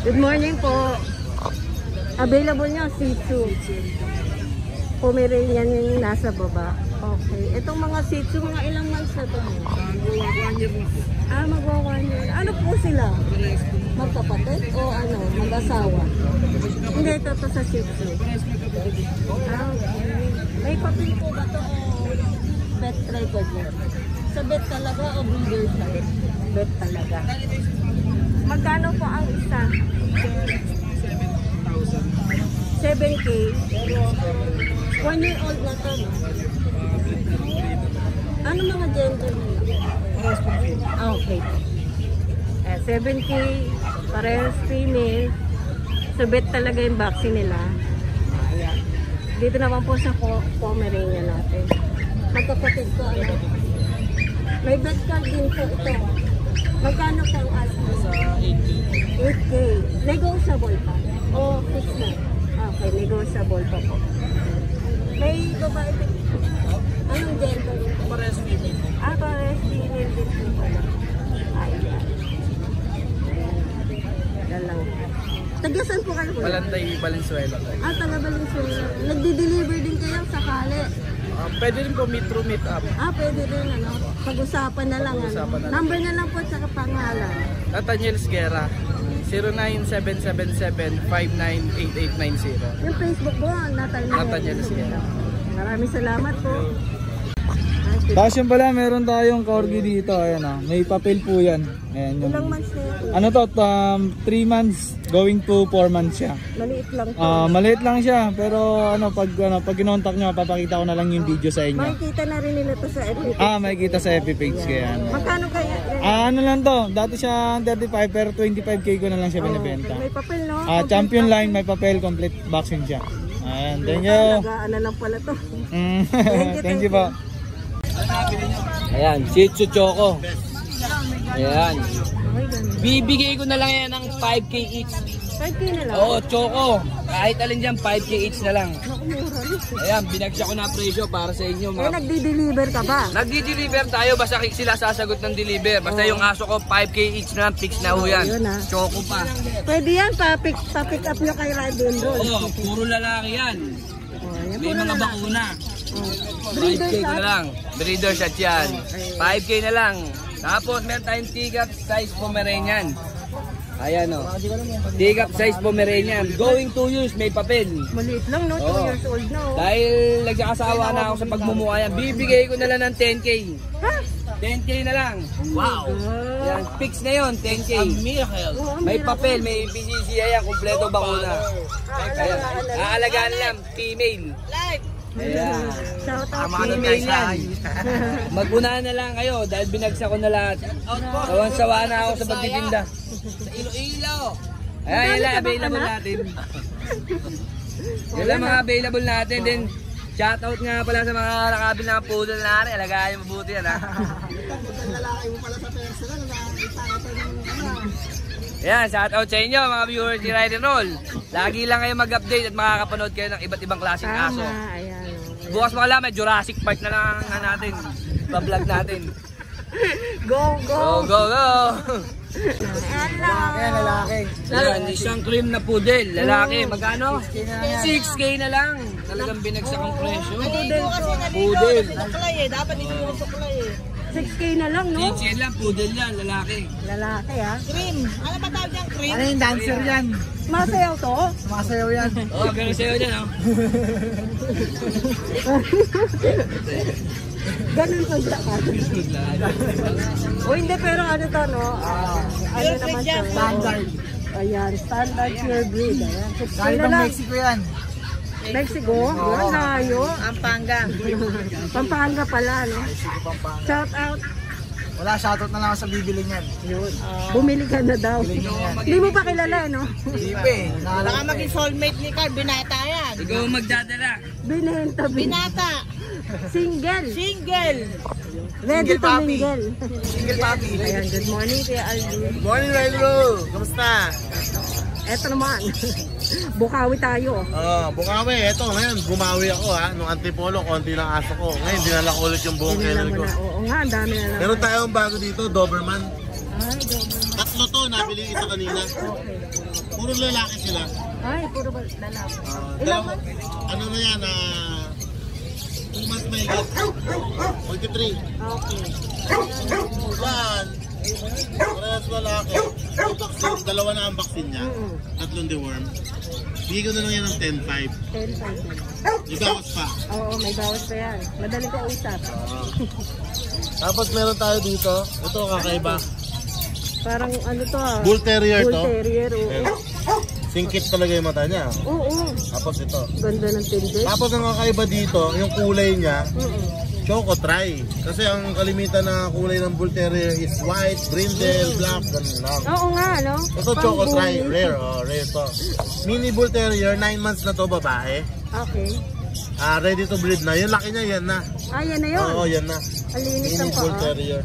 Good morning po. Available niya, Shih Tzu. Pomeranian yung nasa baba. Okay. Itong mga Shih Tzu, mga ilang months na to? Magwa 1 year. Ano po sila? Magkapatid o ano? Mag-asawa? Hindi, ito sa Shih Tzu. Okay. May papel po ba to o pet record niya? Sa vet talaga o breeder siya? Vet talaga. Magkano po ang isa? 7K. 1 year old na to. Ano mga gender nila? Okay. 7K, parehas female. So vet talaga yung vaccine nila. Ayan. Dito naman po sa Pomeranian natin. Magkapatid ko ano. May vet card din po ito. Magkano po ang asking? Sa 8K. 8K. Negotiable pa? O fixed na? Okay, negotiable pa po. May babae din. Anong gender? Parehas female. Parehas female din po pala. Ayan. Yan lang. Tagasan po kayo? Balantay, Valenzuela. Taga Valenzuela. Nagdi-deliver din kayo sakali? Pwede rin po meet through meet up. Pwede rin ano. Pag-usapan na lang. Pag-usapan na lang. Number na lang po at saka pangalan. Nathaniel Esguerra. 09777-598890. Yung Facebook mo, Nathaniel Esguerra. Maraming salamat po. Tapos yung pala, meron tayong corgi dito. Ayan ah. May papel po yan. Ayan, yung, Ilang months na yun? ano to, 3 months going to 4 months siya. Maliit lang po. Maliit lang siya. Pero pag kinontak nyo, papakita ko na lang yung video sa inyo. Makikita na rin nila to sa FB. Makikita sa FB page kaya. Magkano kaya? Ano lang to, dati siya 35 pero 25K ko na lang siya binibenta. May papel no? Champion line, may papel, complete vaccine siya. Ayan, thank you. Ano lang pala to. Thank you po. Ayan, Shih Tzu Choco. Ayan. Okay, ganun. Bibigay ko na lang yan ng 5K each. 5K na lang? Oo, Choco. Kahit alin dyan, 5K each na lang. Naku, mura. Ayan, binagsak ko na presyo para sa inyo. Nagdi-deliver ka ba? Nagdi-deliver tayo, basta sila sasagot ng deliver. Basta yung aso ko, 5K each na lang, fix na ho yan. Yun, Choco pa. Pwede yan, pa-pick up nyo kay Ride and Roll. Oo, puro lalaki yan. Yan, May puro mga lalaki. bakuna. Breeder 5K ko shot? na lang. Breeder shot yan. 5K na lang. Tapos meron tayong tigap size Pomeranian. Ayan o. Tigap size Pomeranian. Going 2 years, may papel. Maliit lang, no? 2 Oo. years old na, oh. Dahil nagsakasawa na ako sa pagmumukha yan, bibigay ko na lang ng 10K. Ha? 10K na lang. Wow! Yan, fix na yon 10K. Oo, May mira papel, may BCC yan, kompleto bakuna. Ayan. Aalagaan lang, female. Ayan. Shout out. Female yan. Mag-unahan na lang kayo dahil binagsak ko na lahat. Sawan-sawa na ako sa pagtitinda. Sa Iloilo. Ayan, yan lang available natin. Yan lang mga available natin. Then, shoutout nga pala sa mga nakabil na poodle na rin. Alagaan yung mabuti yan ha. Ayan, shoutout sa inyo mga viewers ni Ride and Roll. Lagi lang kayo mag-update at makakapanood kayo ng iba't ibang klaseng aso. Ayan, oh. Bukas mo alam, may Jurassic Park na lang natin. Pa-vlog natin. Go, go! Go, go, go! Lalaki. Yan, isang cream na poodle. Lalaki, magkano? 6K na lang. Talagang binagsak ang presyo. Poodle. Dapat hindi mo suklay eh. 6K na lang, no? 6K lang, poodle yan, lalaki. Lalaki, ha? Cream. Ano ba tawag yung cream? Ano yung dancer yan? Masayaw to? Masayaw yan. Oo, ganun sa'yo dyan, oh. Ganun ko siya ka. O hindi, pero ano to, no? Ano naman siya? Standard. Ayan, standard pure breed. Ayan, 6K Kahit na ang lang. Mexico yan. Mexico? Yun, layo. Pampanga. Pampanga pala, no? Shout out. Wala, shoutout na lang ako sa bibili niyan. Yun. Bumili ka na daw. Hindi mo pa kilala, no? Hindi pa eh. Baka maging soulmate ni Carl. Binata yan. Ikaw ang magdadala. Binenta, Binata. Single. Single. Ready to puppy. mingle. Single papi. Ayan, good morning kay Alvin. Morning, Railo. Kamusta? Eto naman. Bukawi tayo. Bukawi, eto ngayon, bumawi ako ha. Nung antipolo, konti lang aso ko. Ngayon, dinala ko ulit yung buong kennel ko. Oo nga, ang dami na lang. Meron tayong bago dito, Doberman. Ay, double. Tatlo to, nabili isa kanina. Okay. Puro lalaki sila. Ay, puro ba lalaki? Ilan Dalawa, ba? ano na yan, 2 months may higit. 43. Okay. Yan. Parehas lalaki. Yung vaccine, dalawa na ang vaccine niya. Tatlong deworm. Bigay ko na lang yan ng 10.5. 10,000. May bawas pa. Oo, may bawas pa yan. Madali ko usap. Tapos meron tayo dito. Ito kakaiba. Parang ano to ah. Bull Terrier Bull to. Terrier, oo. Singkit talaga yung mata niya. Oo. Tapos ito. Ganda ng tindi. Tapos ang kakaiba dito, yung kulay niya, Choco Tri. Kasi ang kalimitan na kulay ng Bull Terrier is white, brindle, black, ganun lang. Oo nga, no? Ito Choco Tri, rare. Oh, rare to. Mini Bull Terrier, 9 months na to, babae. Okay. Ready to breed na. Yung laki niya, yan na. Ah, yan na yun. Oo, yan na. Alinis Mini ng Bull paa. Terrier.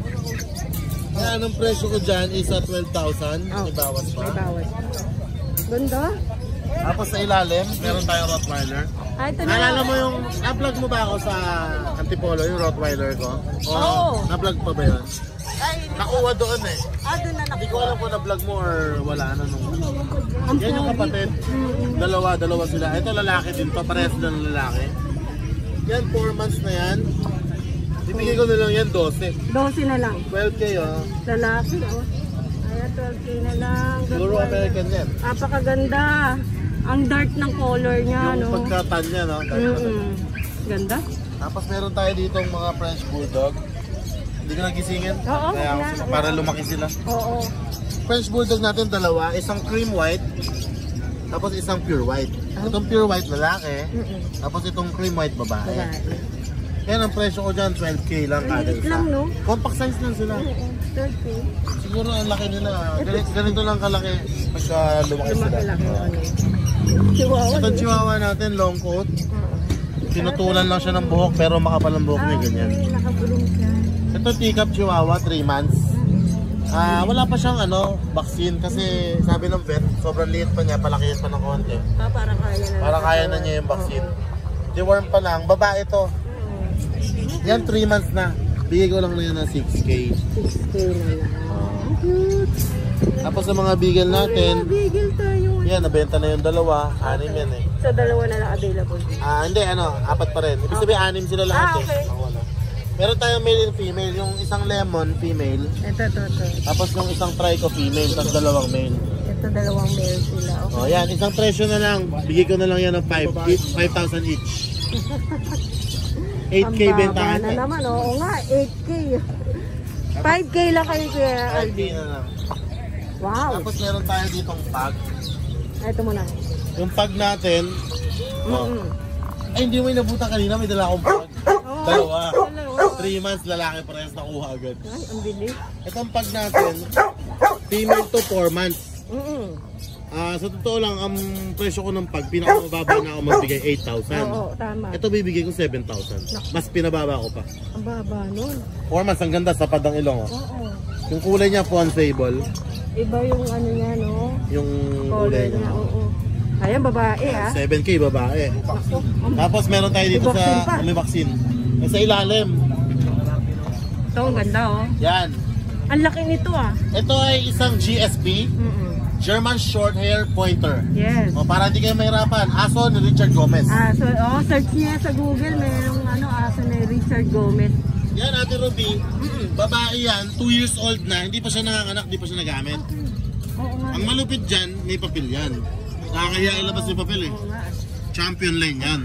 Kaya anong presyo ko dyan is at 12,000. May bawas pa. May bawas. Ganda. Tapos sa ilalim, meron tayong Rottweiler. Ah, ito na. Naalala mo yung, na-vlog mo ba ako sa Antipolo, yung Rottweiler ko? Oo. Na-vlog pa ba yun? Ay, Nakuha doon eh. doon na Hindi ko alam kung na-vlog mo or wala na nung... Ang Yan yung pogi. kapatid. Dalawa sila. Ito lalaki din to, parehas na ng lalaki. Yan, 4 months na yan. Bibigay ko na lang yan 12. 12 na lang. 12K oh. Lalaki, oh. Ayan, 12K na lang. Siguro American yan. Napakaganda. Ang dark ng color niya, Yung no? pagkatan niya, no? Ganda. Tapos meron tayo dito mga French Bulldog. Hindi ko nagisingin. Oo, Kaya wala. para lumaki sila. Oo. French Bulldog natin dalawa, isang cream white, tapos isang pure white. Itong pure white lalaki, tapos itong cream white babae. Babae. Yan ang presyo ko dyan, 12K lang kada Liit isa. lang, no? Compact size lang sila. 12K. Siguro ang laki nila. Ganito lang kalaki pagka lumaki sila. Lumaki-laki, ano. Chihuahua. Itong chihuahua natin, long coat. Tinutulan lang siya ng buhok pero makapal ang buhok niya, ganyan. Okay, nakabulong siya. Ito teacup chihuahua, 3 months. Wala pa siyang vaccine kasi sabi ng vet, sobrang liit pa niya, palakihin pa ng konti. Parang kaya na. Para kaya na niya yung vaccine. Deworm pa lang, babae to. Yan 3 months na. Bigay ko lang na yan ng 6K. 6K na lang. Cute. Tapos sa mga beagle natin, Bigil tayo. yan, nabenta na yung dalawa. 6 yan eh. So, dalawa na lang available. Hindi, 4 pa rin. Ibig sabihin, 6 sila lahat okay. eh. Wala. Meron tayong male and female. Yung isang lemon, female. Ito. Tapos yung isang trico, female. Tapos dalawang male. Ito, dalawang male sila. Okay. Yan, isang presyo na lang. Bigay ko na lang yan ng 5,000 each. 8K bentahan na eh. naman, oo nga, 8K. 5K lang kayo, Kuya 5K Alvin. na lang. Wow. Tapos meron tayo ditong pag. Ito muna. Yung pag natin, ay hindi mo inabutan kanina, may dala akong pag. Dalawa. 3 months, lalaki parehas nakuha agad. Ay, ang bilis. Itong pag natin, female to 4 months. Sa totoo lang, ang presyo ko ng pag, pinakamababa na ako magbigay 8,000. Oo, tama. Ito bibigay ko 7,000. Mas pinababa ko pa. Ang baba nun. 4 months, ang ganda sa padang ilong. Oh. Oo. Yung kulay niya, fawn sable. Iba yung ano niya, no? Yung Color kulay niya, niya. oo. Ayan, babae, ah. 7K babae. Tapos meron tayo dito May vaccine pa. sa may vaccine. Sa ilalim. Ito, ang ganda, oh. Yan. Ang laki nito, ah. Ito ay isang GSP, German Short Hair Pointer. Yes. O, para hindi kayo mahirapan, aso ni Richard Gomez. Search niya sa Google, mayroong aso na Richard Gomez. Yan, Ate Ruby, babae yan, 2 years old na, hindi pa siya nanganganak, hindi pa siya nagamit. Oo nga. Ang malupit dyan, may papel yan. Nakakaya ilabas yung papel eh. Oo nga. Champion line yan.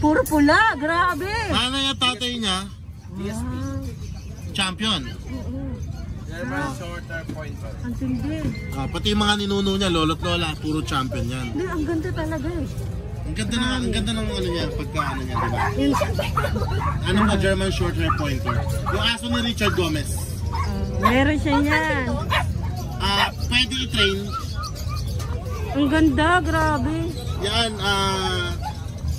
Puro pula, grabe. Nanay at tatay niya, champion. German Short Hair Pointer. Ang tindi. Pati yung mga ninuno niya, lolo't lola, puro champion yan. Hindi, ang ganda talaga eh. Ang ganda ng ano niya, pagka ano niya, diba? Yung, Ano pa, German Short Hair Pointer. Yung aso ni Richard Gomez. meron siya yan. Pwede i-train. Ang ganda, grabe. Yan,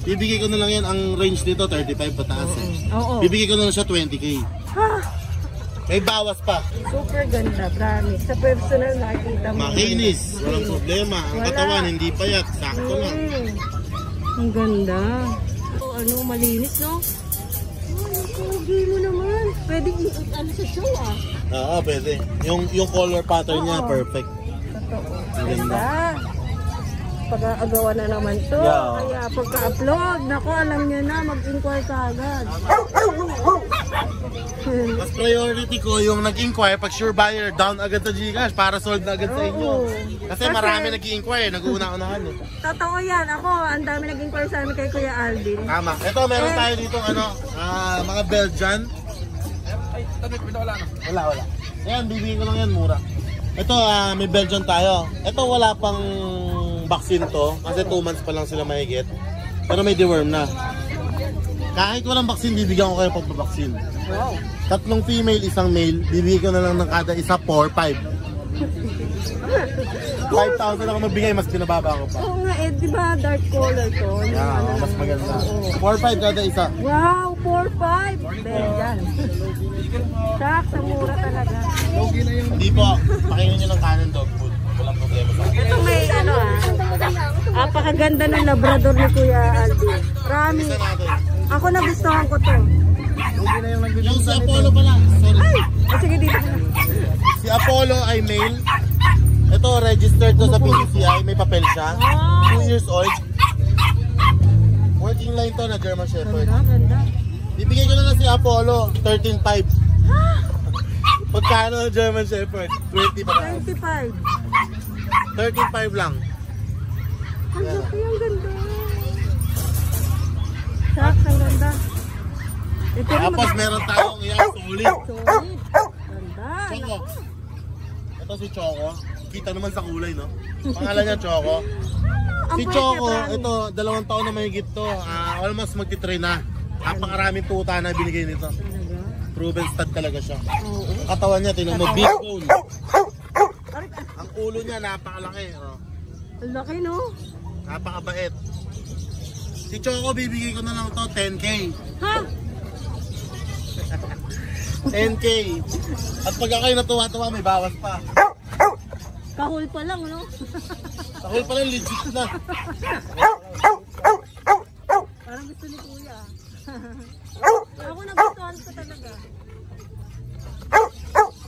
bibigay ko na lang yan, ang range dito, 35 pataas eh. Oo. Bibigay ko na lang siya 20K. May bawas pa. Super ganda, promise. Sa personal nakikita mo. Makinis, walang problema. Ang Wala. katawan, hindi payat, sakto lang. Ang ganda. Malinis, no? Ang pogi mo naman. pwede ano sa show ah. Oo, pwede. Yung color pattern niya, Oo. perfect. Totoo. Ang ganda. Pag-aagawa na naman to. Yeah. Kaya pagka-upload, naku, alam nyo na, mag-inquire ka agad. Mas priority ko yung nag-inquire pag sure buyer down agad sa Gcash para sold na agad sa inyo. Oo. Kasi marami nag-inquire, nag-uuna-unahan eh. Totoo yan. Ako, ang dami nag-inquire sa amin kay Kuya Alvin. Tama. Ito, meron tayo dito mga Belgian. Wala. Ayan, bibigyan ko lang yan, mura. Ito, may Belgian tayo. Ito, wala pang vaccine to. Kasi 2 months pa lang sila mahigit. Pero may deworm na. Kahit walang vaccine, bibigyan ko kayo pagpapaksin. Wow. 3 female, 1 male. Bibigyan ko na lang ng kada isa 4-5. 5,000 ako magbigay, mas pinababa ko pa. Oo nga eh, di ba dark color to? Yung ano, Mas maganda. oo. 4-5 kada isa. Wow, 4-5. Belgian. Sak, sa mura talaga. Hindi po, pakinggan nyo ng kanin dog food. Walang problema sa akin. Ito may ano apakaganda ng labrador ni Kuya Alvin. Promise. Isa natin. Ako nagustuhan ko to. Yung si Apollo pala. Sorry. Sige dito. Si Apollo ay male. Ito, registered to sa PCCI. May papel siya. 2 years old. Working line to na German Shepherd. Ganda. Bibigyan ko na lang si Apollo, 13.5. Pagkano ang German Shepherd? 20 pa lang. 25. 13.5 lang. Ang laki, ang ganda. Sak, ang ganda. Ito rin Tapos meron tayong yan, solid. solid. Ganda. Choco. Ito si Choco. Kita naman sa kulay, no? Pangalan niya Choco. Ang Si pwede, Choco, promise. ito, 2 taon na mahigit to. Almost magti-train na. Napakaraming tuta na binigay nito. Talaga? Proven stud talaga siya. Oo. Ang katawan niya, tingnan mo, big bone. Ang ulo niya, napakalaki. Oh. Ang laki, no? Napakabait. Si Choco, bibigay ko na lang to 10K. Ha? 10K. At pag kayo natuwa-tuwa, may bawas pa. Kahul pa lang, no? Takol pa lang, legit na. Parang gusto ni Kuya. Ako nagustuhan ko talaga.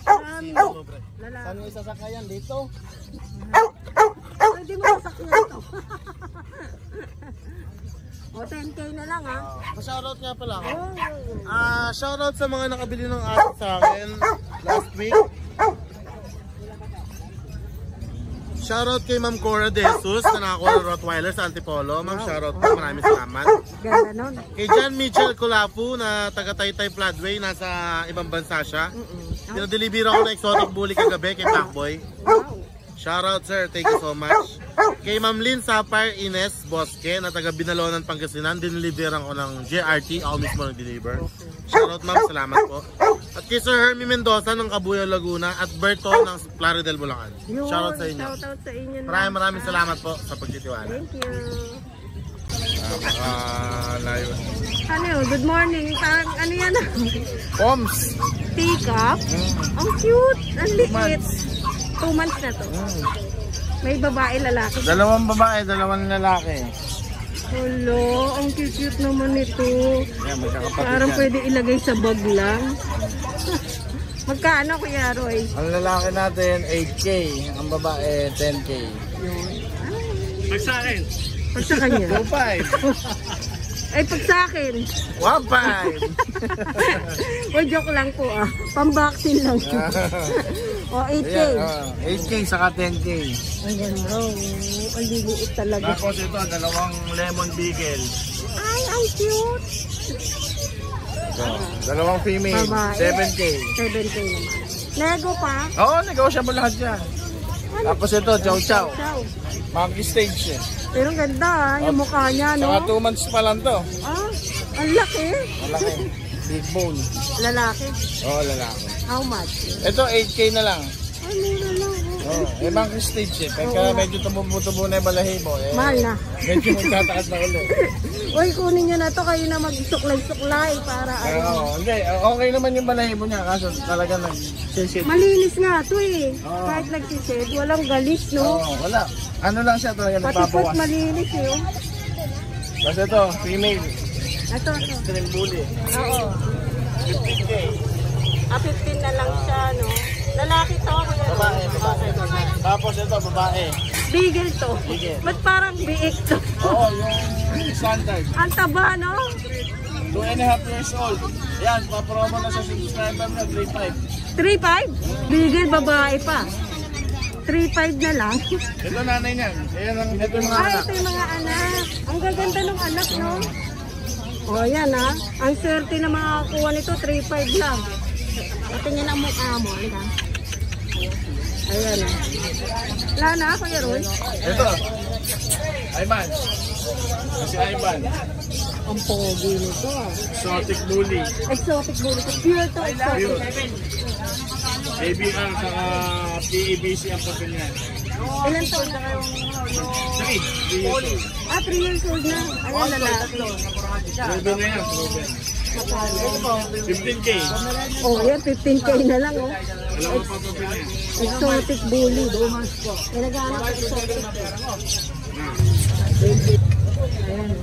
Marami. Lalaki. Saan yung isasakayan dito? Pwede mo sasakyan to. O, 10K na lang, ha? Shoutout nga pala ako. Oh. Shoutout sa mga nakabili ng aso sa akin last week. Shoutout kay Ma'am Cora De Jesus na nakakuha ng Rottweiler sa Antipolo. Ma'am, shoutout po. Maraming salamat. Ganda nun. Kay John Mitchell Colafu na taga Taytay Floodway, nasa ibang bansa siya. Pinadeliver ako ng exotic bully kagabi kay Pacboy. Wow. Shoutout sir, thank you so much. Kay Ma'am Lynn Sapphire Ines Bosque na taga Binalonan, Pangasinan, dineliveran ko ng JRT, ako mismo nag-deliver. Shoutout ma'am, salamat po. At kay Sir Hermie Mendoza ng Cabuyao, Laguna at Berto ng Plaridel, Bulacan. Yun, Shoutout sa inyo. shoutout sa inyo. Maraming salamat po sa pagtitiwala. Thank you. Layo. Ano yun? Good morning. Parang ano yan? Poms! Teacup. Ang cute. Ang liit. 2 months na to. May babae, lalaki. 2 babae, 2 lalaki. Hello, ang cute naman nito. Yan, magkakapatid Parang yan. pwede ilagay sa bag lang. Magkano, Kuya Roy? Ang lalaki natin, 8K. Ang babae, 10K. Pag sa akin, Pag sa kanya. 2.5. Ay, pag sa akin. 1.5. O, joke lang po ah. Pambaksin lang. O, 8K. Ayan, 8K saka 10K. Ang ganda. Oh, ang liliit talaga. Tapos ito, 2 lemon beagle. Ay, ang cute. So, 2 female, Babae. 7K. 7K naman. Lego pa. Oo, negotiable lahat yan. Tapos ito, chow chow. Ciao. Monkey stage eh. Pero ang ganda ah, yung mukha niya, no? Saka 2 months pa lang to. Ah, ang laki. Malaki. Big bone. Lalaki. Oo, lalaki. How much? Ito, 8K na lang. Ay, mura lang. Oo, monkey stage eh. Pagka medyo tumubo-tubo na yung balahibo eh. Mahal na. Medyo magtatakas na ulit. Uy, kunin nyo na to. Kayo na mag-suklay-suklay para ano. Hindi, okay naman yung balahibo niya. Kaso talaga nag-shade. Malinis nga to eh. Oo. Kahit nagsished, walang galis, no? Oo, wala. Ano lang siya talaga Pati pot nagbabawas. malinis eh. Oh. Tapos ito, female. Ito. Extreme bully. Oo. 15K. 15 na lang siya, no? Lalaki to, kuya. Babae, babae. Okay. Tapos ito, babae. Bigel to. Bigel. Ba't parang biik to? Oo, yung standard. Ang taba, no? 2.5 years old. Yan, papromo na sa subscriber na 3.5. 3.5? Bigel, babae pa. 3.5 na lang. Ito nanay niyan. Ito yung mga Ay, anak. ito yung mga anak. Ang gaganda ng anak, no? O, yan ha. Ang swerte na makakakuha nito, 3.5 lang. Patingin ang mukha mo. Halika. Ayan ha. Wala na, Kuya Roy. Ito. Ayman. Kasi Ayman. Ang pogi nito ah. Exotic bully. Exotic bully. Pure to exotic. ABR saka PEBC ang papel niyan. Ilan taon na kayo? 3 years old. 3 years old na. Ayan, lalaki. Proven na yan, proven. 15K. Oh, yan, 15K na lang, oh. Alam mo pa papel niyan. Exotic bully. Naghanap ng exotic. Ayan.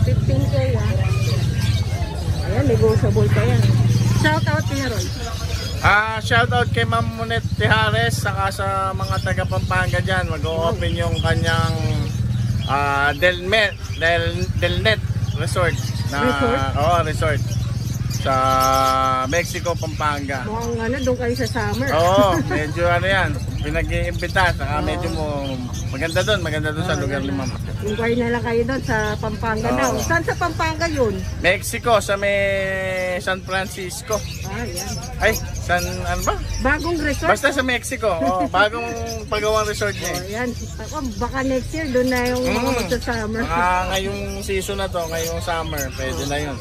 15K, ah. Ayan, negotiable pa yan. Shout out to Roy. Shoutout kay Ma'am Monet Tijares saka sa mga taga Pampanga dyan. Mag-o-open yung kanyang Delnet Resort. Resort? Oo, resort. Sa Mexico, Pampanga. Mukhang doon kayo sa summer. Oo, medyo yan. Pinag-iimbita. Saka medyo maganda doon sa lugar ni Mama. Inquire na lang kayo doon sa Pampanga daw. Saan sa Pampanga yun? Mexico, sa may San Francisco. Yan. Ay, ano ba? Bagong resort. Basta sa Mexico. Oh, bagong pagawang resort niya. Yan. Baka next year doon na yung mga magsa-summer. Ngayong season na to, ngayong summer, pwede na yun.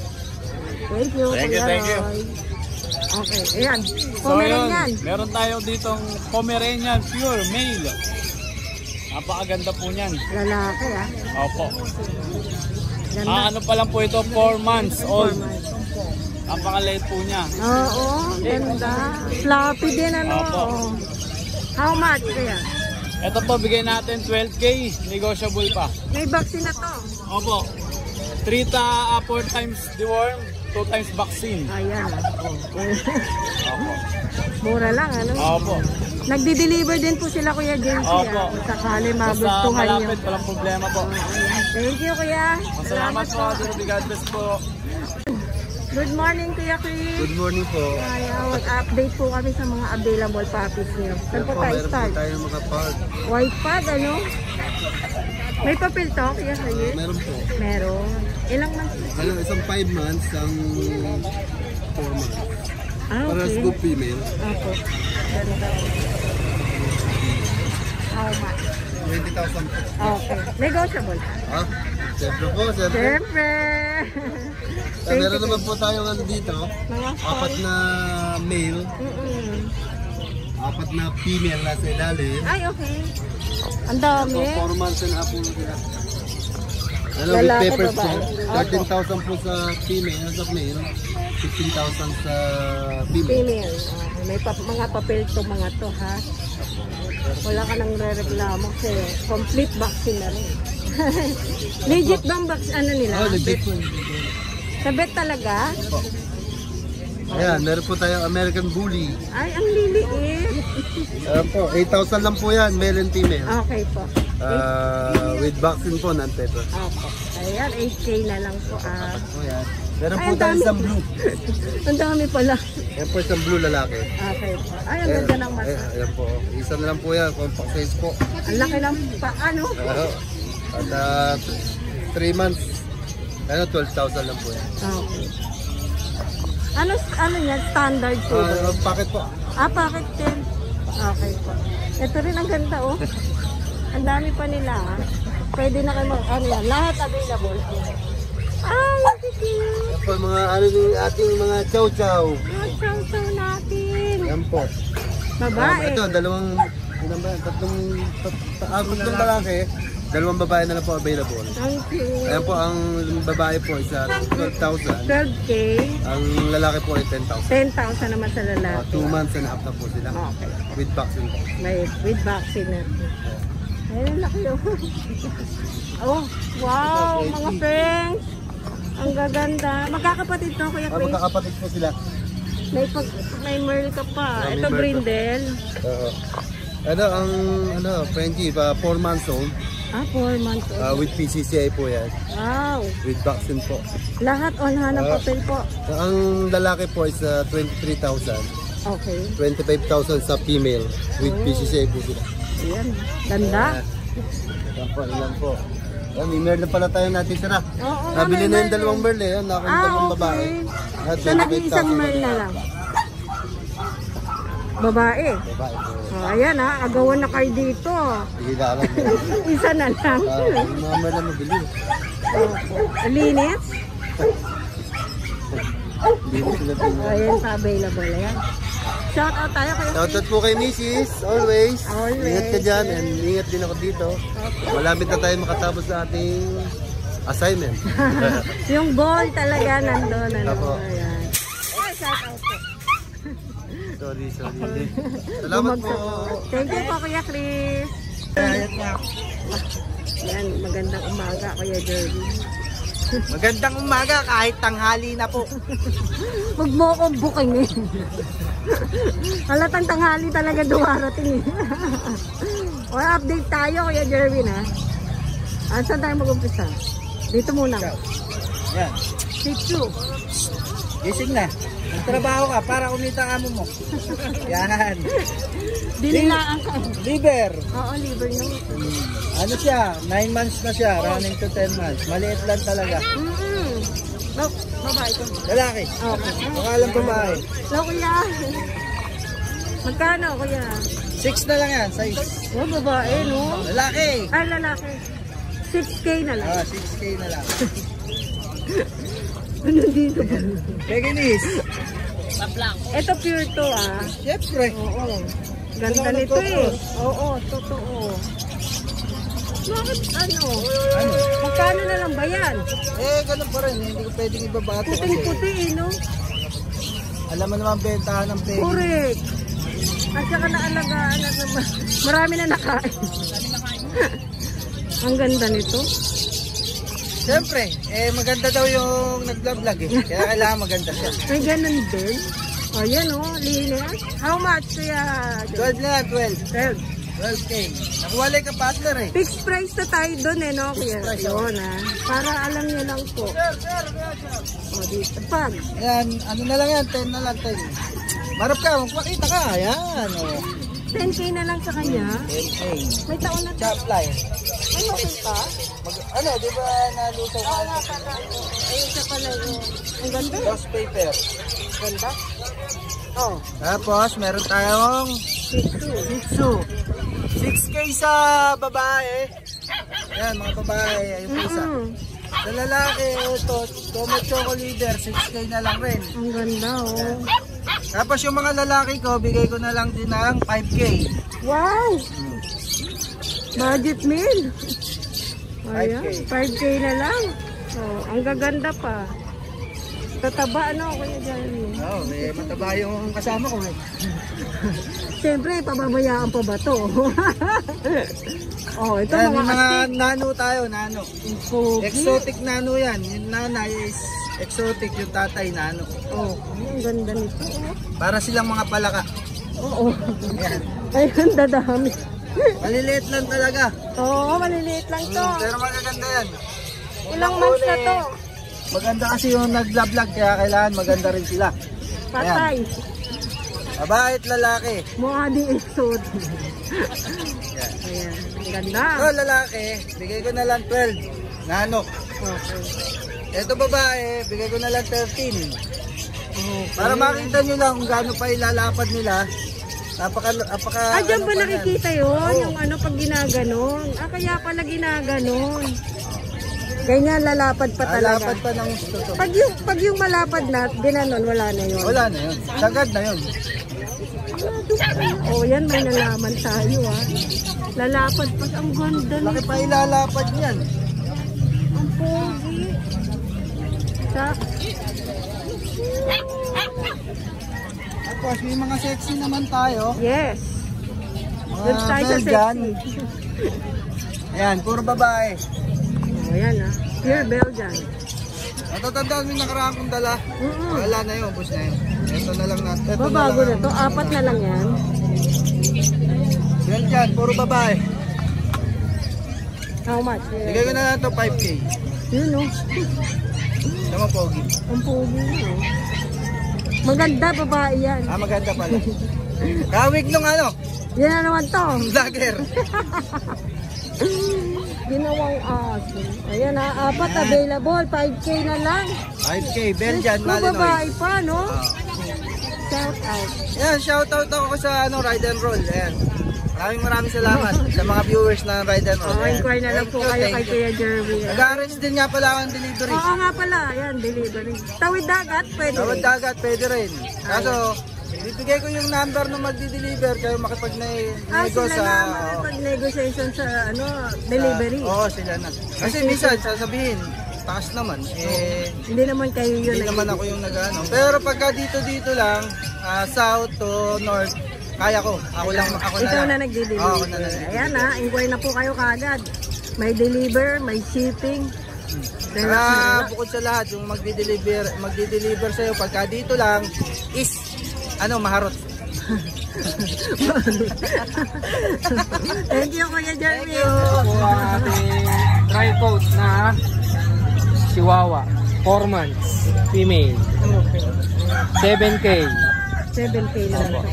Thank you. Thank you, Kuya thank you. Roy. Okay, ayan. So Pomeranian. yun, meron tayo ditong Pomeranian pure male. Napakaganda po niyan. Lalaki ah. Opo. Ganda. Ano pa lang po ito, 4 months old. 4 months. Napakaliit po niya. Oo, ganda. Floppy din ano. Opo. Oo. How much kaya? Ito po, bigay natin 12K, negotiable pa. May vaccine na to. Opo. 4 times deworm, 2 times vaccine. Ayan. Opo. Mura lang ano. Opo. Nagdi-deliver din po sila Kuya James. Opo. Kung sakali Basta magustuhan nyo. malapit, walang problema po. Thank you Kuya. Salamat po, God bless po. Good morning Kuya Chris. Good morning po. Ayan, mag-update po kami sa mga available puppies niyo. Saan po tayo start? tayo makapag. White pad ano? May papel to Kuya Chris? Meron po. Meron. Ilang months? Isang 5 months, ang 4 months. Okay. female. Opo. Ganda. How much? 20,000 po. Okay. Negotiable. Ah, siyempre po, siyempre. Siyempre. Meron naman po tayong dito. Mga 4 na male, 4 na female na sa ilalim. Ay, okay. Ang dami. 4 months and a half po sila. With Lalaki, papers po, babae. 13,000 po sa female, sa male, 15,000 sa female. Female. Okay. May mga papel to mga to ha. Wala ka nang re-reklamo kasi complete vaccine na rin. Legit bang vaccine ano nila? Legit po. Sa vet talaga? Ayan, meron po tayong American Bully. Ay, ang liliit. Ayan po, 8,000 lang po yan, male and female. Okay po. With vaccine po, non-paper. Opo. Ayan, 8K na lang po. Ayan. Meron Ay, po ang tayong dami. isang blue. Ang dami pala. Ayan po isang blue lalaki. Okay po. Ay, ang ganda ng mata. Ayan po, isa na lang po yan, compact size po. Ang laki ng ano? At 3 months, 12,000 lang po yan. Okay. Ano yan? Standard po ba? Packet po. Bakit din? Okay po. Ito rin ang ganda oh. Ang dami pa nila ha. Pwede na kayo ano yan. Lahat available. Ay, cute. Yan po mga ating mga chow-chow. Ang chow-chow natin. Yan po. Babae. Ito, tatlong lalaki, 2 babae na lang po available. Thank you. Ayan po, ang babae po isa 12,000. 12K. Ang lalaki po ay 10,000. 10,000 naman sa lalaki. 2 months and a half na po sila. Okay. With vaccine po. May with vaccine na. Ayun, laki oh. Oh, wow, mga friends. Ang gaganda. Magkakapatid to, Kuya Chris? Magkakapatid po sila. May Merl ka pa. May Ito Merl brindle. Friendship, 4 months old, 4 months old. with PCCI po yan, Wow. with vaccine po. Lahat on hanap papel po. Ang lalaki po is 23,000, Okay. 25,000 sa female, with PCCI po sila. Ayan. Ganda. Ilan po. May Merl na pala tayo natin tira. Oo, Nabili may na yung Merl dalawang Merl eh, nakong dalawang babae. okay. At So, nag-iisang Merl na lang. Babae. Babae po. Ayan agawan na kayo dito. Sige lang. Isa na lang. Yung mga Merl na mabili. Linis. Hindi mo sila tingnan. Ayan sa available. Ayan. Shout out tayo kayo. Shoutout po kay Mrs. Always. Always. Ingat ka dyan and ingat din ako dito. Malapit na tayo makatapos sa ating assignment. Yung ball talaga nandun. Apo. Ayan. Ay, shout out po. Sorry. Salamat po. Thank you po, Kuya Chris. Yan, magandang umaga, Kuya Jerry. Magandang umaga kahit tanghali na po. Huwag mo akong booking eh. Halatang tanghali talaga dumarating eh. O, update tayo, Kuya Jerwin ha. Saan tayo mag-umpisa? Dito muna. Yan. Sitsu. Gising na. Magtrabaho ka para kumita ka mo. Yan. Dinilaan ka. Liver. Oo, liver nyo. Ano siya? 9 months na siya. Running to 10 months. Maliit lang talaga. Babae ko. Lalaki. Okay. Makalang babae. Hello, Kuya. Magkano, Kuya? 6 na lang yan. Size. Oh, babae, no? Lalaki. Ay, lalaki. 6K na lang. 6K na lang. Ano dito ba? Pekinis. Ito pure to Siyempre. Oo. Ganda nito eh. Oo, totoo. Bakit ano? Magkano na lang ba yan? Ganun pa rin. Hindi ko pwedeng ibabato kasi. Puting-puti eh, no? Alam mo naman bentahan ng Peggy. Correct. At saka naalagaan na naman. Marami na nakain. Ang ganda nito. Siyempre, maganda daw yung nag-vlog eh. Kaya kailangan maganda siya. May ganun din. O yan o, linis. How much kaya? 12 na yan, 12. 12. 12K. Nakuha lang ka partner eh. Fixed price na tayo doon eh, no? Kuya? price, Yun para alam niyo lang po. O dito. Pag. Yan, ano na lang yan, 10 na lang, 10. Marap ka, magpakita ka. Yan o. 10K na lang sa kanya. 10K. May taon na Chop line. Ay, okay pa? Di ba nalusaw ka? Ayun siya pala yun. Ang ganda. Ghost paper. Ganda. Oh. Tapos, meron tayong Shih Tzu. 6K sa babae. Yan, mga babae. Yung isa. Sa lalaki, ito, Tomo Choco Leader, 6K na lang rin. Ang ganda, oh. Tapos yung mga lalaki ko, bigay ko na lang din ng 5K. Wow! Budget meal. Ayan, 5K. 5K na lang. Oh, ang gaganda pa. Tataba, ano, Kuya Jerry? Oo, mataba yung kasama ko eh. Siyempre, pababayaan pa ba to? Oh, ito Yan, mga yung mga astig. nano tayo, nano. Pogi. Exotic nano yan. Yung nanay is exotic, yung tatay nano. Oh, ang ganda nito. Para silang mga palaka. Oo. Yan. Ay, ang dadami. Maliliit lang talaga. Oo, maliliit lang to. Pero magaganda yan. Ilang months na to? Maganda kasi yung nag-vlog kaya kailangan maganda rin sila. Patay. Babae at lalaki. Mukha di exotic. Ayan, ang ganda. Ito lalaki, bigay ko na lang 12. Nano. Okay. Ito babae, bigay ko na lang 13. Okay. Para makita nyo lang kung gaano pa ilalapad nila. Napaka Diyan ba pa yan. nakikita yun? Yung ano pag ginaganon. Kaya pala ginaganon. Ganyan lalapad pa talaga. Lalapad pa ng gusto to. Pag yung malapad na, ginanon, wala na yun. Wala na yun. Sagad na yun. Oh, yan may nalaman tayo Lalapad pa. Ang ganda Laki nito. pa ilalapad yan. Ang pogi. Tapos may mga sexy naman tayo. Yes. Mga Doon tayo sa Belgian. sexy. Ayan, puro babae. Oh, yan Pure Belgian. Natatandaan mo yung nakaraan kong dala. Mm-mm. Wala na yun, bus na yun. Ito na lang natin. Ito Bago na to, 4 na lang yan. Yan dyan, puro babae. How much? Bigay ko na lang ito 5K. Yun no. Tama, pogi. Ang pogi no. Maganda babae yan. Maganda pala. Kawig nung ano, Yan na naman to. vlogger. Ginawang aso. Ayan ha, 4 available. 5K na lang. 5K, Belgian, Kung babae Malinois. pa no? Shout out. Yan, shoutout ako sa Ride and Roll. Ayan. Maraming salamat sa mga viewers na Ride and Roll. Oh, inquire na lang po kayo kay Kuya Jeremy. Nag-arrange din nga pala ako ng delivery. Oo nga pala, ayan, delivery. Tawid dagat, pwede. Tawad dagat, pwede rin. Kaso, bibigay ko yung number na magdi-deliver kayo makipag-nego Sila sa... na makipag-negotiation sa delivery. Oo, sila na. Kasi minsan, sasabihin, taas naman. Hindi naman kayo yun. Hindi naman ako yung nag-ano. Pero pagka dito lang, south to north, kaya ko. Ako na Ikaw lang. na nagdi-deliver. Oo, ako na lang. Ayan ha, inquire na po kayo kagad. May deliver, may shipping. Bukod sa lahat, yung magdi-deliver sa'yo, pagka dito lang, is, maharot. Thank you, Kuya Jeremy. Ito ang ating tripod na Chihuahua. 4 months. Female. 7K. 7K na lang.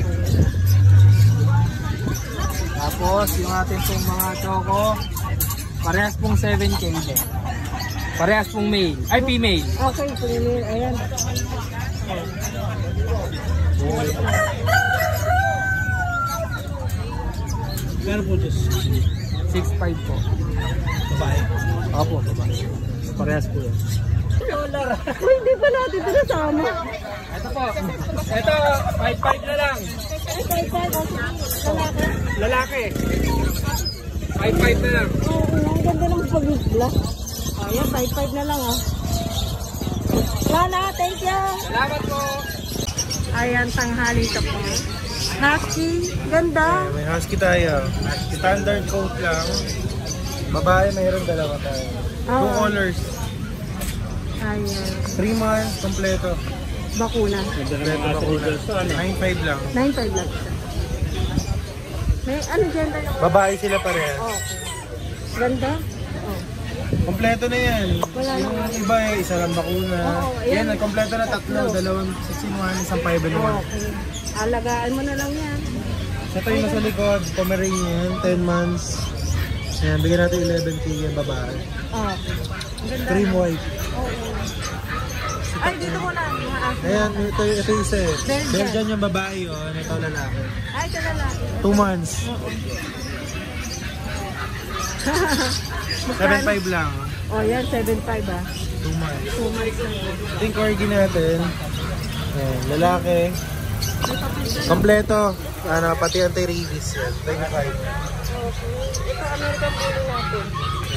Tapos yung ating pong mga choco, parehas pong 7K din. Parehas pong male. Ay, female. Okay, pumili. Ayan. Gano'n po just? 6'5 po. Babae? Opo, babae. Parehas po yan. Uy, hindi pa natin ito nasama. Ito po. Ito, 5'5 na lang. Lalaki. 5'5 na lang. Oo, ang ganda ng pag-vlog. Ayan, 5-5 na lang ah. Lana, thank you. Salamat po. Ayan, tanghali ito po. Husky, ganda. May husky tayo. Standard coat lang. Babae, mayroon dalawa tayo. Oo. 2 colors. Ayan, 3 months, kompleto. bakuna. Kompleto bakuna. 9.5 lang. 9-5 lang. May ano gender yung... Babae sila parehas. Oh, ganda. Oh. Kompleto na yan. Wala Yung lang. iba isa lang bakuna. Oo, ayan. Yan, kompleto na 3. 2 6-in-1, isang 5-in-1. Okay. Alagaan mo na lang yan. Ito yung nasa likod, Pomeranian, 10 months. Ayan, bigyan natin 11K yan, babae. Oh. Ganda. Cream white. Oo. Ay, dito mo na. Ayan, ito yung isa eh. Belgian. Belgian yung babae yun, ito lalaki. Ay, ito na lang. 2 months. 7.5 lang. Oh, yan, 7.5 ah. 2 months. 2 months na yun. Ito yung corgi natin. Ayan, lalaki. Kompleto. Pati anti-rabies yan. 25. Ito, American Bully natin.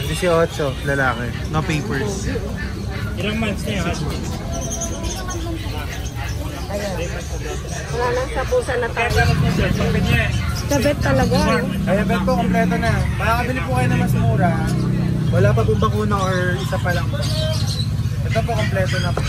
18, lalaki. No papers. Ilang months na yan? Wala nang sapusan na tayo. Sabit talaga. Kaya bet po, kompleto na. Makakabili po kayo na mas mura. Wala pa pong bakuna or isa pa lang. Ito po, kompleto na po.